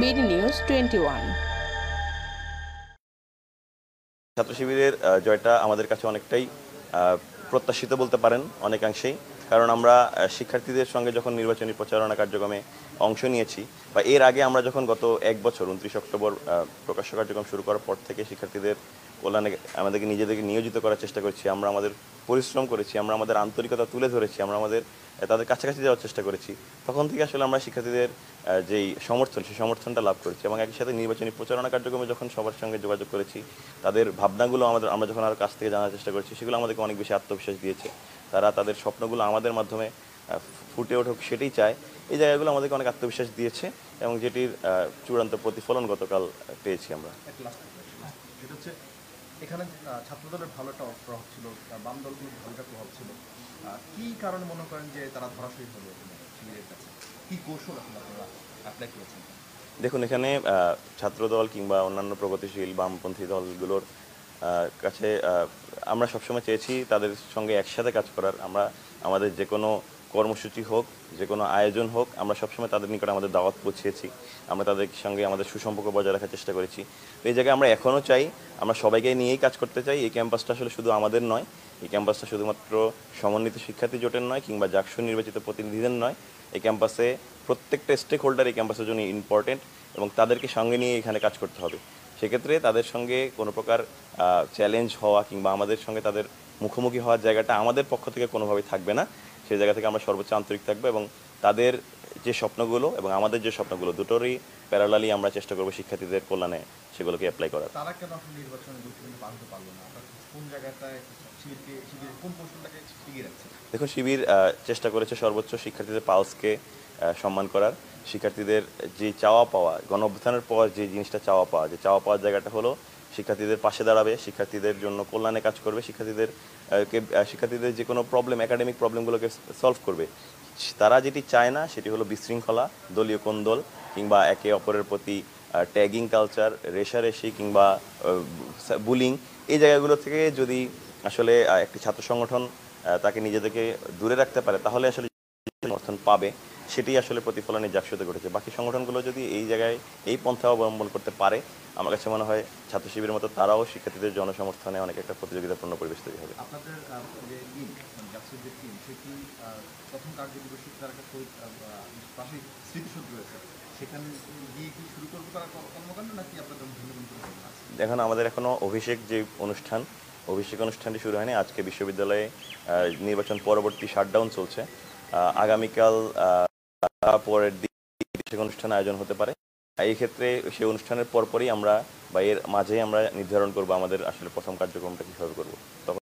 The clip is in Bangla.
BD news 21। ছাত্র শিবিরের জয়টা আমাদের কাছে অনেকটাই প্রত্যাশিত বলতে পারেন অনেকাংশেই। কারণ আমরা শিক্ষার্থীদের সঙ্গে যখন নির্বাচনী প্রচারণা কার্যক্রমে অংশ নিয়েছি, বা এর আগে আমরা যখন গত 1 বছর 29 অক্টোবর প্রকাশ্য কার্যক্রম শুরু করার পর থেকে শিক্ষার্থীদের কল্যাণে আমাদেরকে নিজেদেরকে নিয়োজিত করার চেষ্টা করেছি, আমরা আমাদের পরিশ্রম করেছি, আমরা আমাদের আন্তরিকতা তুলে ধরেছি, আমরা আমাদের তাদের কাছাকাছি যাওয়ার চেষ্টা করেছি। তখন থেকে আসলে আমরা শিক্ষার্থীদের যেই সমর্থন, সেই সমর্থনটা লাভ করেছি এবং একই সাথে নির্বাচনী প্রচারণা কার্যক্রমে যখন সবার সঙ্গে যোগাযোগ করেছি, তাদের ভাবনাগুলো আমরা যখন আরও কাছ থেকে জানার চেষ্টা করেছি, সেগুলো আমাদেরকে অনেক বেশি আত্মবিশ্বাস দিয়েছে। তারা তাদের স্বপ্নগুলো আমাদের মাধ্যমে ফুটে উঠুক সেটাই চায়। এই জায়গাগুলো আমাদেরকে অনেক আত্মবিশ্বাস দিয়েছে এবং যেটির চূড়ান্ত প্রতিফলন গতকাল পেয়েছি আমরা। যেটা হচ্ছে এখানে ছাত্রদলের ভালো একটা প্রভাব ছিল, বাম দলগুলোর ভালো একটা প্রভাব ছিল। কি কারণে মনে করেন যে তারা ধরাশয়ী হলো শিবিরের কাছে? কি কৌশল আসলে আপনারা অ্যাপ্লাই করেছেন? দেখুন, এখানে ছাত্রদল কিংবা অন্যান্য প্রগতিশীল বামপন্থী দলগুলোর কাছে আমরা সবসময় চেয়েছি তাদের সঙ্গে একসাথে কাজ করার। আমরা আমাদের যে কোনো কর্মসূচি হোক, যে কোনো আয়োজন হোক, আমরা সবসময় তাদের নিকট আমাদের দাওয়াত পৌঁছেছি। আমরা তাদের সঙ্গে আমাদের সুসম্পর্ক বজায় রাখার চেষ্টা করেছি। তো এই জায়গায় আমরা এখনও চাই, আমরা সবাইকে নিয়েই কাজ করতে চাই। এই ক্যাম্পাসটা আসলে শুধু আমাদের নয়, এই ক্যাম্পাসটা শুধুমাত্র সমন্বিত শিক্ষার্থী জোটের নয় কিংবা জাকসু নির্বাচিত প্রতিনিধিদের নয়। এই ক্যাম্পাসে প্রত্যেকটা স্টেক হোল্ডার এই ক্যাম্পাসের জন্য ইম্পর্টেন্ট এবং তাদেরকে সঙ্গে নিয়ে এখানে কাজ করতে হবে। সেক্ষেত্রে তাদের সঙ্গে কোনো প্রকার চ্যালেঞ্জ হওয়া কিংবা আমাদের সঙ্গে তাদের মুখোমুখি হওয়ার জায়গাটা আমাদের পক্ষ থেকে কোনোভাবেই থাকবে না। সেই জায়গা থেকে আমরা সর্বোচ্চ আন্তরিক থাকবো এবং তাদের যে স্বপ্নগুলো এবং আমাদের যে স্বপ্নগুলো, দুটোরই প্যারালালি আমরা চেষ্টা করবো শিক্ষার্থীদের কল্যাণে সেগুলোকে অ্যাপ্লাই করার। তারা কেন আসলে নির্বাচনে গুরুত্বপূর্ণ পালতে পারলো না? আপনার কোন জায়গাটায় শিবিরের কোন কৌশলটাকে এগিয়ে রাখছে? দেখুন, শিবির চেষ্টা করেছে সর্বোচ্চ শিক্ষার্থীদের পালসকে সম্মান করার। শিক্ষার্থীদের যে চাওয়া পাওয়া, গণ অভ্যুত্থানের পর যে জিনিসটা চাওয়া পাওয়া, যে চাওয়া পাওয়ার জায়গাটা হলো শিক্ষার্থীদের পাশে দাঁড়াবে, শিক্ষার্থীদের জন্য কল্যাণে কাজ করবে, শিক্ষার্থীদের যে কোনো প্রবলেম, একাডেমিক প্রবলেমগুলোকে সলভ করবে। তারা যেটি চায় না সেটি হলো বিশৃঙ্খলা, দলীয় কোন্দল কিংবা একে অপরের প্রতি ট্যাগিং কালচার, রেষারেষি কিংবা বুলিং। এই জায়গাগুলো থেকে যদি আসলে একটি ছাত্র সংগঠন তাকে নিজেদেরকে দূরে রাখতে পারে, তাহলে আসলে সমর্থন পাবে। সেটি আসলে প্রতিফলনে জাকসুতে ঘটেছে। বাকি সংগঠনগুলো যদি এই জায়গায় এই পন্থা অবলম্বন করতে পারে, আমার কাছে মনে হয় ছাত্র শিবিরের মতো তারাও শিক্ষার্থীদের জনসমর্থনে অনেক একটা প্রতিযোগিতাপূর্ণ পরিবেশ তৈরি হবে। আপনাদের যে টিম, মানে জাকসুর যে টিম, সেটি প্রথম কার্যদিবসে তার একটা পাশেই স্মৃতিসৌধ রয়েছে, সেখানে গিয়ে কি শুরু করবো তারা কর্মকাণ্ড, নাকি আপনাদের ভিন্ন ভিন্ন পরিকল্পনা আছে? এখন আমাদের এখনও অভিষেক যে অভিষেক অনুষ্ঠানটি শুরু হয়নি। আজকে বিশ্ববিদ্যালয়ে নির্বাচন পরবর্তী শাটডাউন চলছে। আগামীকাল পরের দিন অভিষেক অনুষ্ঠান আয়োজন হতে পারে। এই ক্ষেত্রে সেই অনুষ্ঠানের পরপরই আমরা বা এর মাঝেই আমরা নির্ধারণ করবো আমাদের আসলে প্রথম কার্যক্রমটা কীভাবে করবো। তখন